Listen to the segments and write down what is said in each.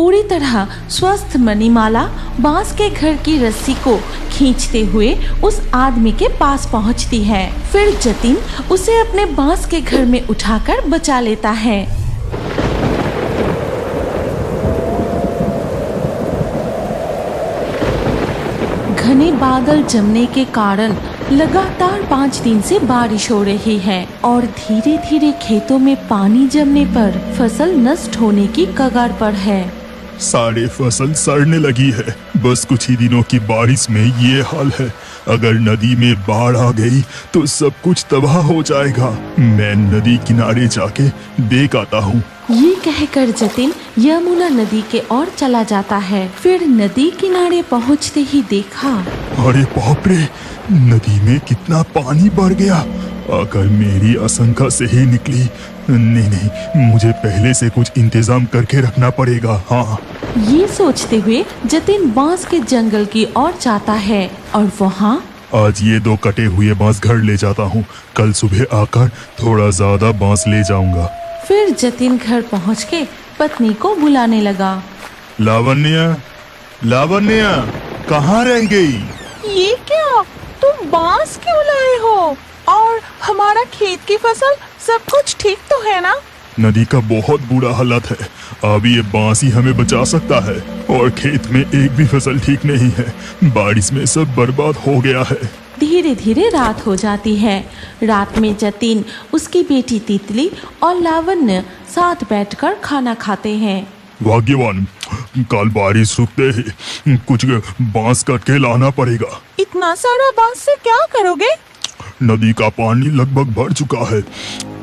पूरी तरह स्वस्थ मणिमाला बांस के घर की रस्सी को खींचते हुए उस आदमी के पास पहुंचती है। फिर जतिन उसे अपने बांस के घर में उठाकर बचा लेता है। घने बादल जमने के कारण लगातार 5 दिन से बारिश हो रही है और धीरे धीरे खेतों में पानी जमने पर फसल नष्ट होने की कगार पर है। सारे फसल सड़ने लगी है। बस कुछ ही दिनों की बारिश में ये हाल है। अगर नदी में बाढ़ आ गई तो सब कुछ तबाह हो जाएगा। मैं नदी किनारे जाके देख आता हूँ। ये कहकर जतिन यमुना नदी के ओर चला जाता है। फिर नदी किनारे पहुँचते ही देखा, अरे बाप रे, नदी में कितना पानी बढ़ गया। अगर मेरी आशंका सही निकली, नहीं, मुझे पहले से कुछ इंतजाम करके रखना पड़ेगा। हाँ, ये सोचते हुए जतिन बांस के जंगल की ओर जाता है और वहाँ आज ये 2 कटे हुए बांस घर ले जाता हूँ। कल सुबह आकर थोड़ा ज्यादा बांस ले जाऊंगा। फिर जतिन घर पहुँच के पत्नी को बुलाने लगा। लावण्य, लावण्य, कहाँ रह गई? ये क्या, तुम बांस क्यों लाए हो? और हमारा खेत की फसल सब कुछ ठीक तो है ना? नदी का बहुत बुरा हालत है। अब ये बांस ही हमें बचा सकता है और खेत में एक भी फसल ठीक नहीं है। बारिश में सब बर्बाद हो गया है। धीरे धीरे रात हो जाती है। रात में जतिन, उसकी बेटी तितली और लावण्य साथ बैठकर खाना खाते हैं। भाग्यवान, कल बारिश रुकते ही कुछ बांस काट के लाना पड़ेगा। इतना सारा बांस से क्या करोगे? नदी का पानी लगभग भर चुका है।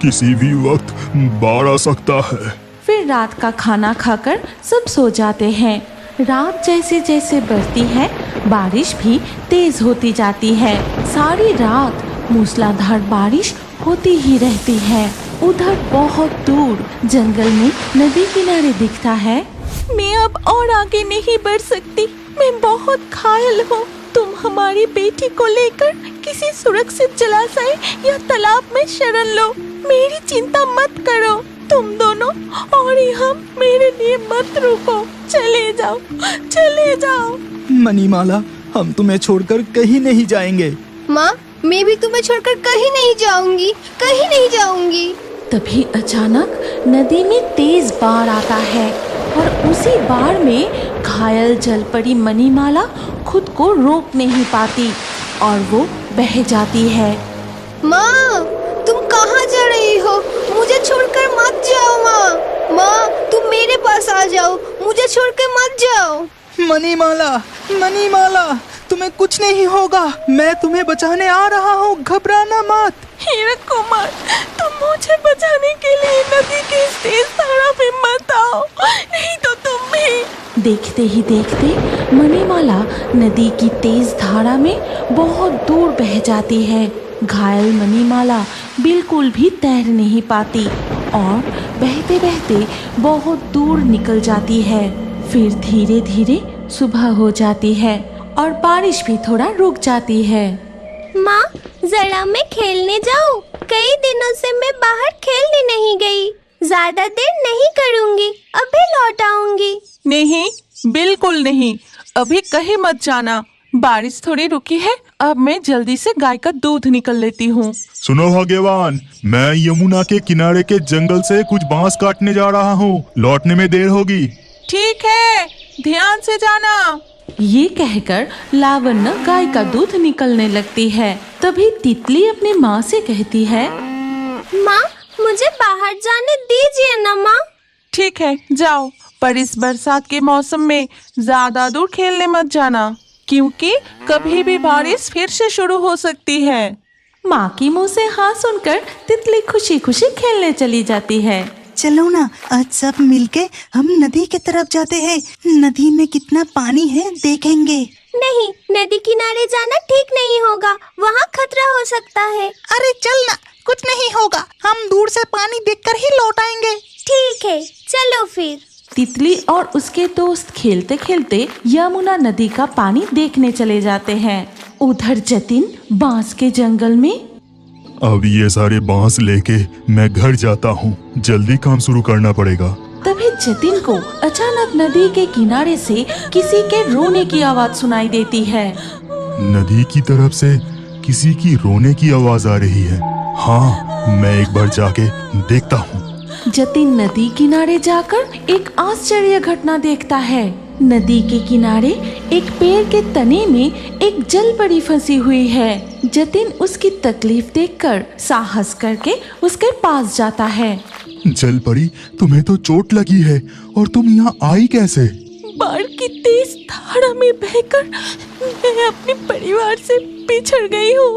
किसी भी वक्त बाढ़ आ सकता है। फिर रात का खाना खाकर सब सो जाते हैं। रात जैसे जैसे बढ़ती है, बारिश भी तेज होती जाती है। सारी रात मूसलाधार बारिश होती ही रहती है। उधर बहुत दूर जंगल में नदी किनारे दिखता है। मैं अब और आगे नहीं बढ़ सकती। मैं बहुत घायल हूँ। तुम हमारी बेटी को लेकर किसी सुरक्षित जलाशय या तालाब में शरण लो। मेरी चिंता मत करो। तुम दोनों और यहाँ मेरे लिए मत रुको। चले जाओ, चले जाओ। मणिमाला, हम तुम्हें छोड़कर कहीं नहीं जाएंगे। माँ, मैं भी तुम्हें छोड़कर कहीं नहीं जाऊंगी, कहीं नहीं जाऊंगी। तभी अचानक नदी में तेज बाढ़ आता है और उसी बाढ़ में घायल जल पड़ी मणिमाला खुद को रोक नहीं पाती और वो बह जाती है। माँ, तुम कहाँ जा रही हो? मुझे छोड़कर मत जाओ माँ। माँ, तुम मेरे पास आ जाओ, मुझे छोड़कर मत जाओ। मणिमाला, मणिमाला, तुम्हें कुछ नहीं होगा। मैं तुम्हें बचाने आ रहा हूँ, घबराना मत। हीरक कुमार, तुम मुझे बचाने के लिए नदी के इस तेज धारा में मत आओ, नहीं तो तुम भी। देखते ही देखते मणिमाला नदी की तेज धारा में बहुत दूर बह जाती है। घायल मणिमाला बिल्कुल भी तैर नहीं पाती और बहते बहते बहुत दूर निकल जाती है। फिर धीरे धीरे सुबह हो जाती है और बारिश भी थोड़ा रुक जाती है। माँ, जरा मैं खेलने जाऊँ? कई दिनों से मैं बाहर खेलने नहीं गई। ज्यादा देर नहीं करूँगी, अभी लौट आऊंगी। नहीं, बिल्कुल नहीं, अभी कहीं मत जाना। बारिश थोड़ी रुकी है, अब मैं जल्दी से गाय का दूध निकल लेती हूँ। सुनो भाग्यवान, मैं यमुना के किनारे के जंगल से कुछ बांस काटने जा रहा हूँ। लौटने में देर होगी। ठीक है, ध्यान से जाना। ये कहकर लावण्य गाय का दूध निकलने लगती है। तभी तितली अपनी माँ से कहती है, माँ, मुझे बाहर जाने दीजिए ना माँ। ठीक है, जाओ, पर इस बरसात के मौसम में ज्यादा दूर खेलने मत जाना, क्योंकि कभी भी बारिश फिर से शुरू हो सकती है। माँ की मुँह से हाँ सुनकर तितली खुशी खुशी खेलने चली जाती है। चलो ना, आज सब मिलके हम नदी की तरफ जाते हैं। नदी में कितना पानी है देखेंगे। नहीं, नदी किनारे जाना ठीक नहीं होगा, वहाँ खतरा हो सकता है। अरे चल ना, कुछ नहीं होगा, हम दूर से पानी देखकर ही लौट आएंगे। ठीक है, चलो फिर। तितली और उसके दोस्त खेलते खेलते यमुना नदी का पानी देखने चले जाते हैं। उधर जतिन बांस के जंगल में, अब ये सारे बांस लेके मैं घर जाता हूँ। जल्दी काम शुरू करना पड़ेगा। तभी जतिन को अचानक अचानक नदी के किनारे से किसी के रोने की आवाज सुनाई देती है। नदी की तरफ से किसी की रोने की आवाज आ रही है। हाँ, मैं एक बार जाके देखता हूँ। जतिन नदी किनारे जाकर एक आश्चर्य घटना देखता है। नदी के किनारे एक पेड़ के तने में एक जलपरी फंसी हुई है। जतिन उसकी तकलीफ देखकर साहस करके उसके पास जाता है। जलपरी, तुम्हें तो चोट लगी है और तुम यहाँ आई कैसे? बाढ़ की तेज धारा में बहकर मैं अपने परिवार से बिछड़ गई हूँ।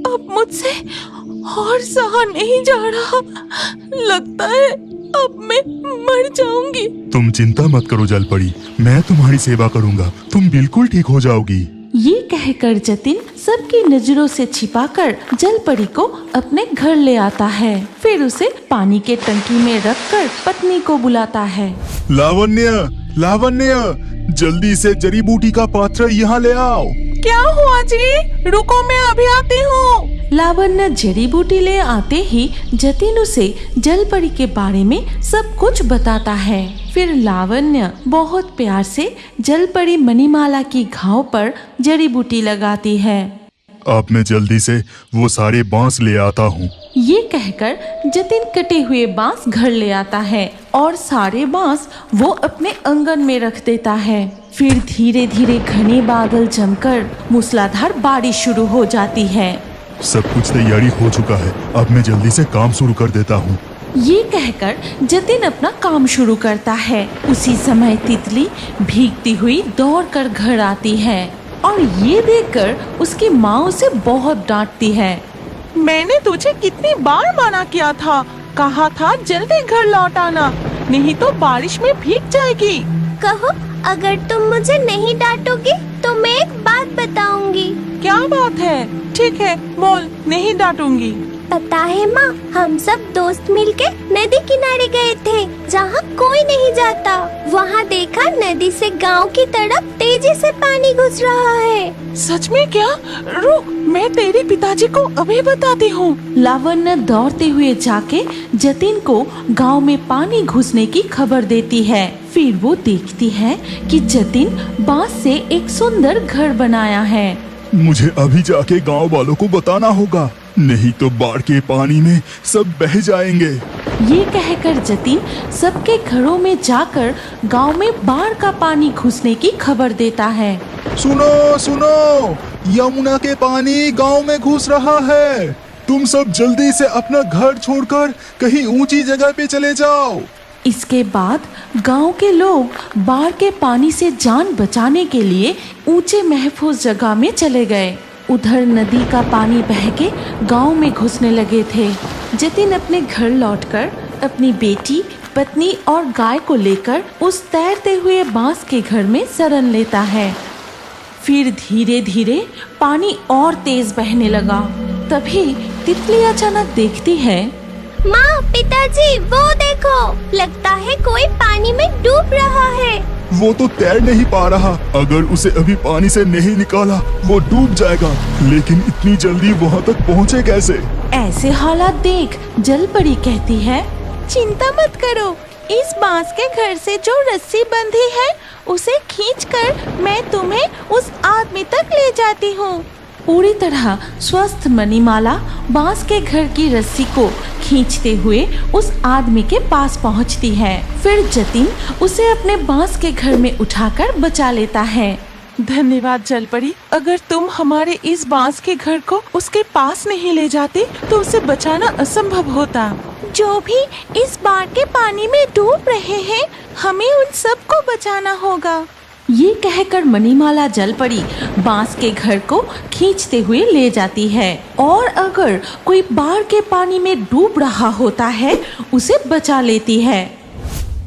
अब मुझसे और सहा नहीं जा रहा। लगता है अब मैं मर जाऊंगी। तुम चिंता मत करो जलपरी, मैं तुम्हारी सेवा करूँगा। तुम बिल्कुल ठीक हो जाओगी। ये कहकर जतिन सबकी नजरों से छिपाकर जलपरी को अपने घर ले आता है। फिर उसे पानी के टंकी में रखकर पत्नी को बुलाता है। लावण्य, लावण्य, जल्दी से जड़ी बूटी का पात्र यहाँ ले आओ। क्या हुआ जी? रुको, मैं अभी आती हूँ। लावण्य जड़ी बूटी ले आते ही जतिन उसे जलपरी के बारे में सब कुछ बताता है। फिर लावण्य बहुत प्यार से जलपरी मणिमाला की घाव पर जड़ी बूटी लगाती है। अब मैं जल्दी से वो सारे बांस ले आता हूँ। ये कहकर जतिन कटे हुए बांस घर ले आता है और सारे बांस वो अपने आंगन में रख देता है। फिर धीरे धीरे घने बादल जमकर मूसलाधार बारिश शुरू हो जाती है। सब कुछ तैयारी हो चुका है, अब मैं जल्दी से काम शुरू कर देता हूँ। ये कहकर जतिन अपना काम शुरू करता है। उसी समय तितली भीगती हुई दौड़कर घर आती है और ये देखकर उसकी माँ उसे बहुत डांटती है। मैंने तुझे कितनी बार मना किया था, कहा था जल्दी घर लौट आना, नहीं तो बारिश में भीग जाएगी। कहो, अगर तुम मुझे नहीं डांटोगे तो मैं एक बात बताऊंगी। क्या बात है? ठीक है, बोल, नहीं डांटूंगी। पता है माँ, हम सब दोस्त मिलके नदी किनारे गए थे जहाँ कोई नहीं जाता। वहाँ देखा नदी से गांव की तरफ तेजी से पानी घुस रहा है। सच में क्या? रुक, मैं तेरे पिताजी को अभी बताती हूँ। लावण्य दौड़ते हुए जाके जतिन को गांव में पानी घुसने की खबर देती है। फिर वो देखती है कि जतिन बांस से एक सुंदर घर बनाया है। मुझे अभी जाके गांव वालों को बताना होगा, नहीं तो बाढ़ के पानी में सब बह जाएंगे। ये कहकर जतिन सबके घरों में जाकर गांव में बाढ़ का पानी घुसने की खबर देता है। सुनो सुनो, यमुना के पानी गांव में घुस रहा है। तुम सब जल्दी से अपना घर छोड़कर कहीं ऊंची जगह पे चले जाओ। इसके बाद गांव के लोग बाढ़ के पानी से जान बचाने के लिए ऊंचे महफूज जगह में चले गए। उधर नदी का पानी बह के गांव में घुसने लगे थे। जतिन अपने घर लौटकर अपनी बेटी, पत्नी और गाय को लेकर उस तैरते हुए बांस के घर में शरण लेता है। फिर धीरे धीरे पानी और तेज बहने लगा। तभी तितली अचानक देखती है, माँ, पिताजी, वो देखो, लगता है कोई पानी में डूब रहा है। वो तो तैर नहीं पा रहा, अगर उसे अभी पानी से नहीं निकाला वो डूब जाएगा। लेकिन इतनी जल्दी वहाँ तक पहुँचे कैसे? ऐसे हालात देख जलपरी कहती है, चिंता मत करो, इस बांस के घर से जो रस्सी बंधी है उसे खींचकर मैं तुम्हें उस आदमी तक ले जाती हूँ। पूरी तरह स्वस्थ मणिमाला बांस के घर की रस्सी को खींचते हुए उस आदमी के पास पहुंचती है। फिर जतिन उसे अपने बांस के घर में उठाकर बचा लेता है। धन्यवाद जलपरी, अगर तुम हमारे इस बांस के घर को उसके पास नहीं ले जाते तो उसे बचाना असंभव होता। जो भी इस बाढ़ के पानी में डूब रहे हैं, हमें उन सबको बचाना होगा। ये कहकर मणिमाला जलपरी बांस के घर को खींचते हुए ले जाती है और अगर कोई बाढ़ के पानी में डूब रहा होता है उसे बचा लेती है।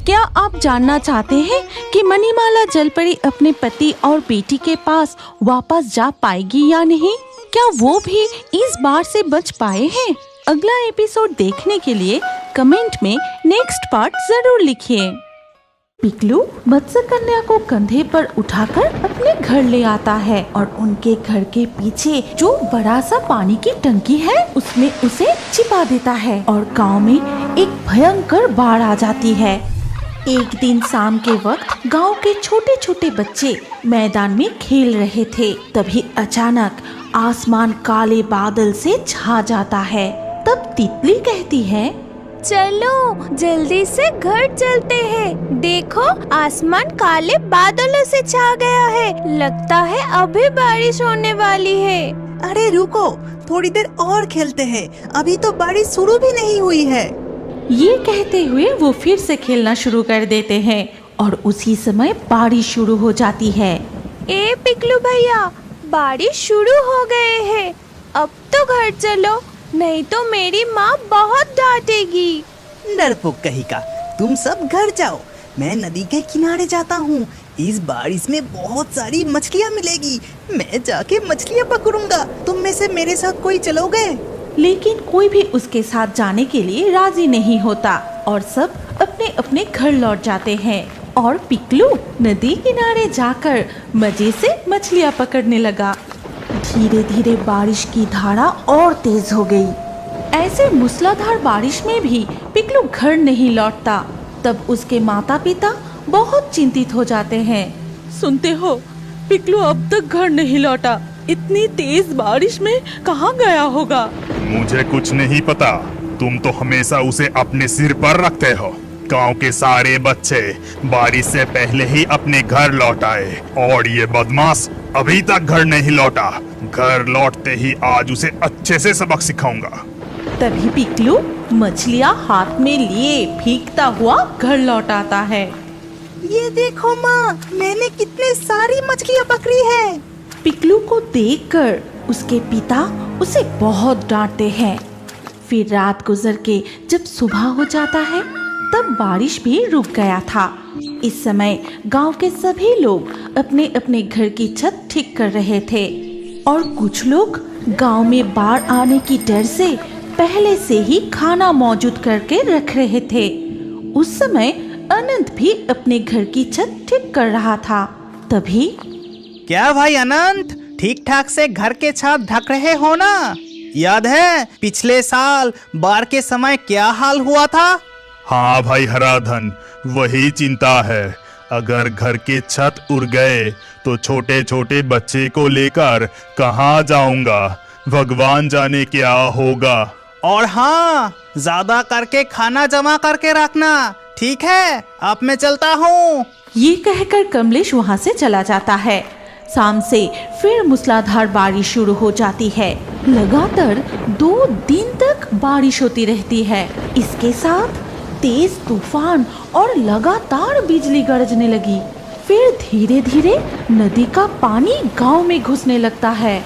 क्या आप जानना चाहते हैं कि मणिमाला जलपरी अपने पति और बेटी के पास वापस जा पाएगी या नहीं? क्या वो भी इस बाढ़ से बच पाए हैं? अगला एपिसोड देखने के लिए कमेंट में नेक्स्ट पार्ट जरूर लिखिए। पिकलू मत्स्य कन्या को कंधे पर उठाकर अपने घर ले आता है और उनके घर के पीछे जो बड़ा सा पानी की टंकी है उसमें उसे छिपा देता है और गांव में एक भयंकर बाढ़ आ जाती है। एक दिन शाम के वक्त गांव के छोटे छोटे बच्चे मैदान में खेल रहे थे। तभी अचानक आसमान काले बादल से छा जाता है। तब तितली कहती है, चलो जल्दी से घर चलते हैं। देखो आसमान काले बादलों से छा गया है, लगता है अभी बारिश होने वाली है। अरे रुको, थोड़ी देर और खेलते हैं, अभी तो बारिश शुरू भी नहीं हुई है। ये कहते हुए वो फिर से खेलना शुरू कर देते हैं और उसी समय बारिश शुरू हो जाती है। ए पिकलू भैया, बारिश शुरू हो गए हैं, अब तो घर चलो, नहीं तो मेरी माँ बहुत डांटेगी। डरपोक कहीं का, तुम सब घर जाओ, मैं नदी के किनारे जाता हूँ। इस बारिश में बहुत सारी मछलियाँ मिलेगी, मैं जाके मछलियाँ पकड़ूंगा। तुम में से मेरे साथ कोई चलोगे? लेकिन कोई भी उसके साथ जाने के लिए राजी नहीं होता और सब अपने अपने घर लौट जाते हैं। और पिकलू नदी किनारे जाकर मजे से मछलियाँ पकड़ने लगा। धीरे धीरे बारिश की धारा और तेज हो गई। ऐसे मूसलाधार बारिश में भी पिकलू घर नहीं लौटता। तब उसके माता पिता बहुत चिंतित हो जाते हैं। सुनते हो, पिकलू अब तक घर नहीं लौटा, इतनी तेज बारिश में कहाँ गया होगा? मुझे कुछ नहीं पता, तुम तो हमेशा उसे अपने सिर पर रखते हो। गांव के सारे बच्चे बारिश से पहले ही अपने घर लौट आए और ये बदमाश अभी तक घर नहीं लौटा। घर लौटते ही आज उसे अच्छे से सबक सिखाऊंगा। तभी पिकलू मछलियाँ हाथ में लिए भीगता हुआ घर लौट आता है। ये देखो माँ, मैंने कितने सारी मछलियाँ पकड़ी है। पिकलू को देखकर उसके पिता उसे बहुत डांटते हैं। फिर रात गुजर के जब सुबह हो जाता है तब बारिश भी रुक गया था। इस समय गांव के सभी लोग अपने अपने घर की छत ठीक कर रहे थे और कुछ लोग गांव में बाढ़ आने की डर से पहले से ही खाना मौजूद करके रख रहे थे। उस समय अनंत भी अपने घर की छत ठीक कर रहा था। तभी, क्या भाई अनंत, ठीक ठाक से घर के छत ढक रहे हो ना? याद है पिछले साल बाढ़ के समय क्या हाल हुआ था? हाँ भाई हराधन, वही चिंता है। अगर घर के छत उड़ गए तो छोटे छोटे बच्चे को लेकर कहाँ जाऊंगा, भगवान जाने क्या होगा। और हाँ, ज्यादा करके खाना जमा करके रखना, ठीक है? अब मैं चलता हूँ। ये कहकर कमलेश वहाँ से चला जाता है। शाम से फिर मूसलाधार बारिश शुरू हो जाती है। लगातार 2 दिन तक बारिश होती रहती है। इसके साथ तेज तूफान और लगातार बिजली गरजने लगी। फिर धीरे धीरे नदी का पानी गांव में घुसने लगता है।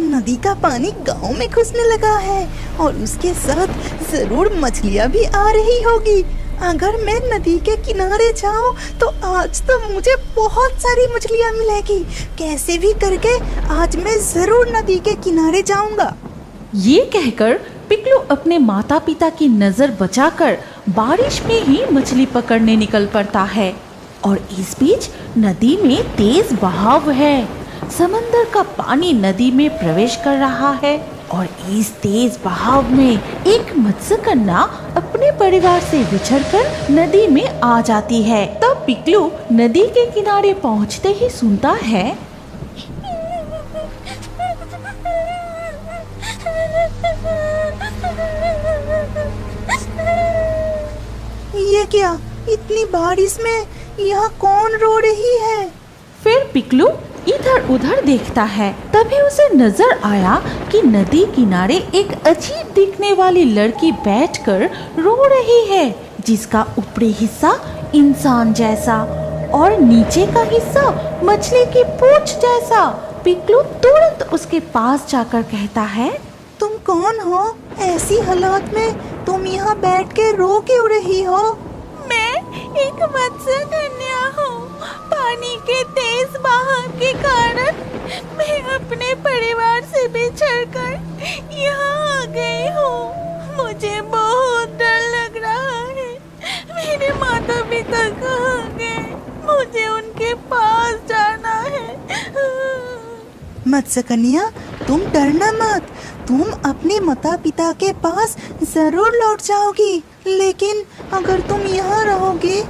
नदी का पानी गांव में घुसने लगा है और उसके साथ जरूर मछलियाँ भी आ रही होगी। अगर मैं नदी के किनारे जाऊं तो आज तो मुझे बहुत सारी मछलियाँ मिलेगी। कैसे भी करके आज मैं जरूर नदी के किनारे जाऊंगा। ये कहकर पिकलू अपने माता पिता की नजर बचाकर बारिश में ही मछली पकड़ने निकल पड़ता है। और इस बीच नदी में तेज बहाव है। समंदर का पानी नदी में प्रवेश कर रहा है और इस तेज बहाव में एक मत्स्यकन्या अपने परिवार से बिछड़कर नदी में आ जाती है। तब पिकलू नदी के किनारे पहुंचते ही सुनता है, ये क्या, इतनी बारिश में यहाँ कौन रो रही है? फिर पिकलू इधर उधर देखता है। तभी उसे नजर आया कि नदी किनारे एक अजीब दिखने वाली लड़की बैठकर रो रही है, जिसका ऊपरी हिस्सा इंसान जैसा और नीचे का हिस्सा मछली की पूंछ जैसा। पिकलू तुरंत उसके पास जाकर कहता है, तुम कौन हो? ऐसी हालात में तुम यहाँ बैठ के रो क्यों रही हो? मैं एक मत्स्यकन्या हूँ। पानी के तेज बहाव के कारण मैं अपने परिवार से बिछड़कर यहाँ आ गई हूँ। मुझे बहुत डर लग रहा है। मेरे माता पिता कहाँ गए? मुझे उनके पास जाना है। मत्स्यकन्या, तुम डरना मत, तुम अपने माता पिता के पास जरूर लौट जाओगी। लेकिन अगर तुम यहाँ रहोगे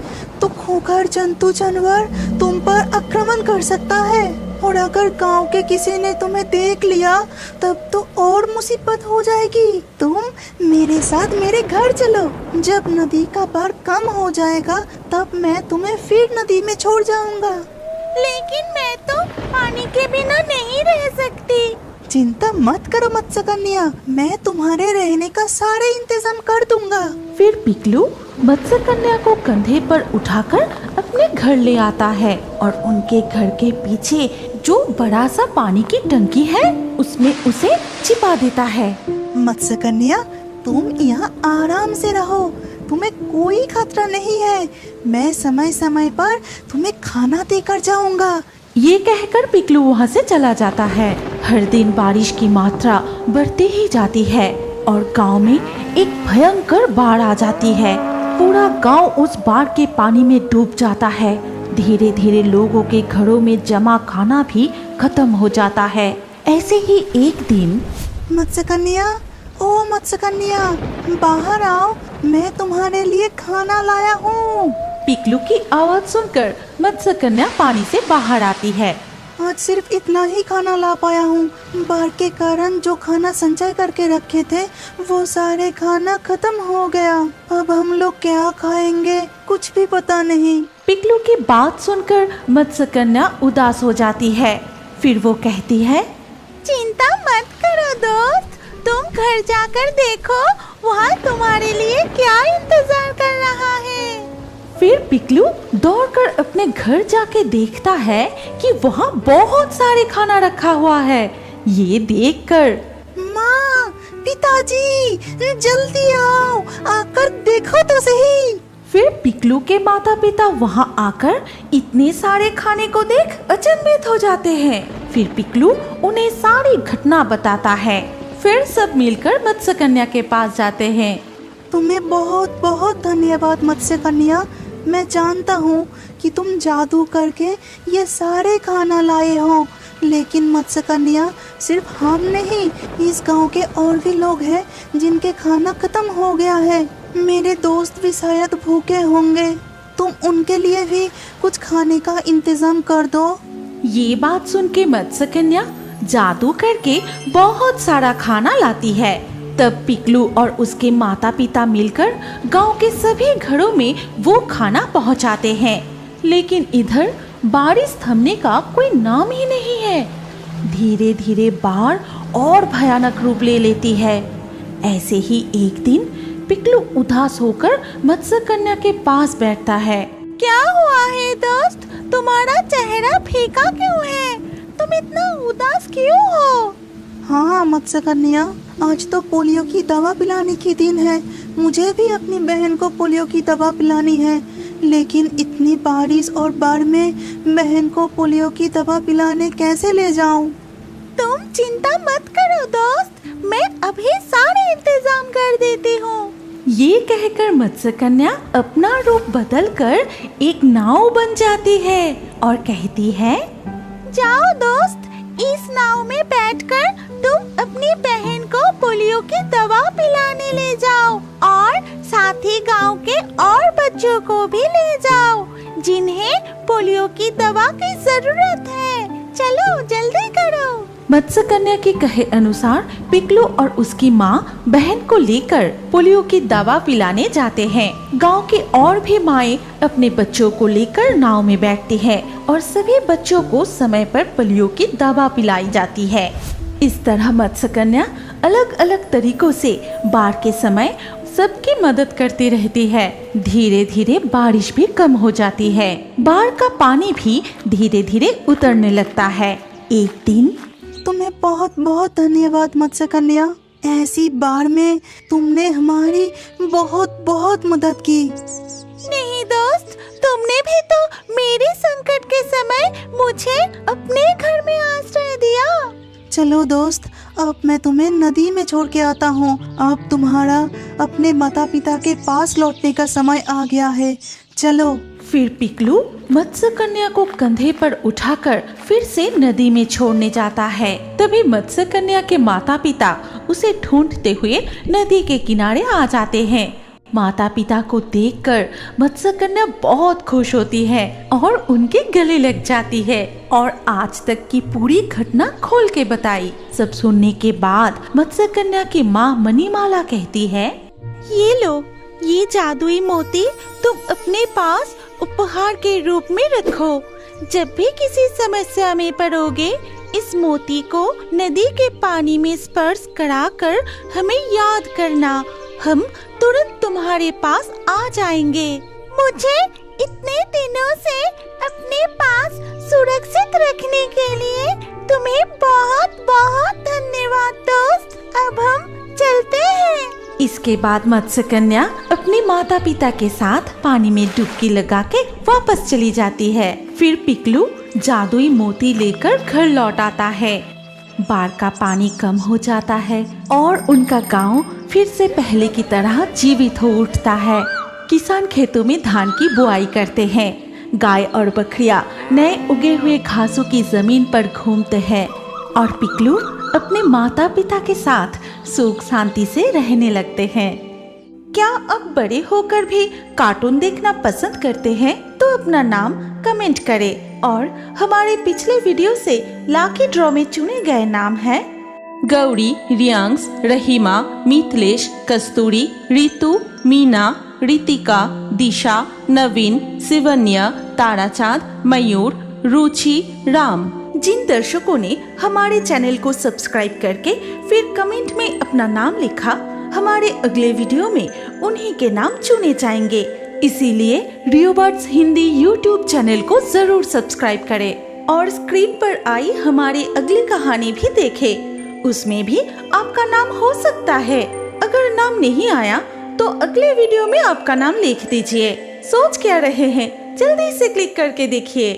तो खूंखार जंतु जानवर तुम पर आक्रमण कर सकता है, और अगर गांव के किसी ने तुम्हें देख लिया तब तो और मुसीबत हो जाएगी। तुम मेरे साथ मेरे घर चलो, जब नदी का बाढ़ कम हो जाएगा तब मैं तुम्हें फिर नदी में छोड़ जाऊंगा। लेकिन मैं तो पानी के बिना नहीं रह सकती। चिंता मत करो मत्स्य कन्या, मैं तुम्हारे रहने का सारे इंतजाम कर दूंगा। फिर पिकलू मत्स्य कन्या को कंधे पर उठाकर अपने घर ले आता है और उनके घर के पीछे जो बड़ा सा पानी की टंकी है उसमें उसे छिपा देता है। मत्स्य कन्या, तुम यहाँ आराम से रहो, तुम्हें कोई खतरा नहीं है। मैं समय समय पर तुम्हें खाना देकर जाऊंगा। ये कहकर पिकलू वहाँ से चला जाता है। हर दिन बारिश की मात्रा बढ़ती ही जाती है और गांव में एक भयंकर बाढ़ आ जाती है। पूरा गांव उस बाढ़ के पानी में डूब जाता है। धीरे धीरे लोगों के घरों में जमा खाना भी खत्म हो जाता है। ऐसे ही एक दिन मत्स्य कन्या, ओ मत्स्य कन्या, बाहर आओ, मैं तुम्हारे लिए खाना लाया हूँ। पिकलू की आवाज सुनकर मत्स्य कन्या पानी से बाहर आती है। आज सिर्फ इतना ही खाना ला पाया हूँ। बाढ़ के कारण जो खाना संचय करके रखे थे वो सारे खाना खत्म हो गया। अब हम लोग क्या खाएंगे कुछ भी पता नहीं। पिकलू की बात सुनकर मत्स्य कन्या उदास हो जाती है। फिर वो कहती है, चिंता मत करो दोस्त, तुम घर जाकर देखो वहाँ तुम्हारे लिए क्या इंतजार कर रहा है। फिर पिकलू दौड़कर अपने घर जाके देखता है कि वहाँ बहुत सारे खाना रखा हुआ है। ये देखकर माँ, पिताजी, जल्दी आओ, आकर देखो तो सही। फिर पिकलू के माता पिता वहाँ आकर इतने सारे खाने को देख अचंभित हो जाते हैं। फिर पिकलू उन्हें सारी घटना बताता है। फिर सब मिलकर मत्स्य कन्या के पास जाते हैं। तुम्हें बहुत बहुत धन्यवाद मत्स्य कन्या। मैं जानता हूँ कि तुम जादू करके ये सारे खाना लाए हो, लेकिन मत्स्य कन्या सिर्फ हम नहीं, इस गांव के और भी लोग हैं जिनके खाना खत्म हो गया है। मेरे दोस्त भी शायद भूखे होंगे, तुम उनके लिए भी कुछ खाने का इंतजाम कर दो। ये बात सुन के मत्स्य कन्या जादू करके बहुत सारा खाना लाती है। तब पिकलू और उसके माता पिता मिलकर गांव के सभी घरों में वो खाना पहुंचाते हैं। लेकिन इधर बारिश थमने का कोई नाम ही नहीं है। धीरे धीरे बाढ़ और भयानक रूप ले लेती है। ऐसे ही एक दिन पिकलू उदास होकर मत्स्य कन्या के पास बैठता है। क्या हुआ है दोस्त, तुम्हारा चेहरा फीका क्यों है? तुम इतना उदास क्यों हो? हाँ मत्स्य कन्या, आज तो पोलियो की दवा पिलाने की दिन है। मुझे भी अपनी बहन को पोलियो की दवा पिलानी है, लेकिन इतनी बारिश और बाढ़ में बहन को पोलियो की दवा पिलाने कैसे ले जाऊं? तुम चिंता मत करो दोस्त, मैं अभी सारे इंतजाम कर देती हूँ। ये कहकर मत्स्य कन्या अपना रूप बदलकर एक नाव बन जाती है और कहती है, जाओ दोस्त, इस नाव में बैठकर तुम अपनी बहन को पोलियो की दवा पिलाने ले जाओ और साथ ही गांव के और बच्चों को भी ले जाओ जिन्हें पोलियो की दवा की जरूरत है। चलो जल्दी करो। मत्स्य कन्या के कहे अनुसार पिकलू और उसकी माँ बहन को लेकर पोलियो की दवा पिलाने जाते हैं। गांव के और भी माएं अपने बच्चों को लेकर नाव में बैठती हैं और सभी बच्चों को समय पर पोलियो की दवा पिलाई जाती है। इस तरह मत्स्य कन्या अलग अलग तरीकों से बाढ़ के समय सबकी मदद करती रहती है। धीरे धीरे बारिश भी कम हो जाती है। बाढ़ का पानी भी धीरे धीरे उतरने लगता है। एक दिन तुम्हें बहुत बहुत धन्यवाद मत्स्य कन्या। ऐसी बाढ़ में तुमने हमारी बहुत बहुत मदद की। नहीं दोस्त, तुमने भी तो मेरे संकट के समय मुझे अपने घर में आश्रय दिया। चलो दोस्त, अब मैं तुम्हें नदी में छोड़ के आता हूँ। अब तुम्हारा अपने माता पिता के पास लौटने का समय आ गया है। चलो। फिर पिकलू मत्स्य कन्या को कंधे पर उठाकर फिर से नदी में छोड़ने जाता है। तभी मत्स्य कन्या के माता पिता उसे ढूंढते हुए नदी के किनारे आ जाते हैं माता पिता को देखकर मत्स्यकन्या बहुत खुश होती है और उनके गले लग जाती है और आज तक की पूरी घटना खोल के बताई। सब सुनने के बाद मत्स्यकन्या की माँ मणिमाला कहती है, ये लो, ये जादुई मोती तुम अपने पास उपहार के रूप में रखो। जब भी किसी समस्या में पड़ोगे, इस मोती को नदी के पानी में स्पर्श कराकर हमें याद करना। हम तुरंत तुम्हारे पास आ जाएंगे। मुझे इतने दिनों से अपने पास सुरक्षित रखने के लिए तुम्हें बहुत बहुत धन्यवाद दोस्त। अब हम चलते हैं। इसके बाद मत्स्यकन्या अपने माता पिता के साथ पानी में डुबकी लगा के वापस चली जाती है। फिर पिकलू जादुई मोती लेकर घर लौट आता है। बाढ़ का पानी कम हो जाता है और उनका गांव फिर से पहले की तरह जीवित हो उठता है। किसान खेतों में धान की बुआई करते हैं। गाय और बकरियां नए उगे हुए घासों की जमीन पर घूमते हैं और पिकलू अपने माता पिता के साथ सुख शांति से रहने लगते हैं। क्या अब बड़े होकर भी कार्टून देखना पसंद करते हैं? तो अपना नाम कमेंट करें और हमारे पिछले वीडियो से लाकी ड्रॉ में चुने गए नाम हैं गौरी, रियांश, रहीमा, मिथिलेश, कस्तूरी, रितु, मीना, रितिका, दिशा, नवीन, शिवन्या, ताराचांद, मयूर, रुचि, राम। जिन दर्शकों ने हमारे चैनल को सब्सक्राइब करके फिर कमेंट में अपना नाम लिखा, हमारे अगले वीडियो में उन्हीं के नाम चुने जाएंगे। इसीलिए रियोबर्ड्स हिंदी यूट्यूब चैनल को जरूर सब्सक्राइब करें और स्क्रीन पर आई हमारी अगली कहानी भी देखें। उसमें भी आपका नाम हो सकता है। अगर नाम नहीं आया तो अगले वीडियो में आपका नाम लिख दीजिए। सोच क्या रहे हैं? जल्दी से क्लिक करके देखिए।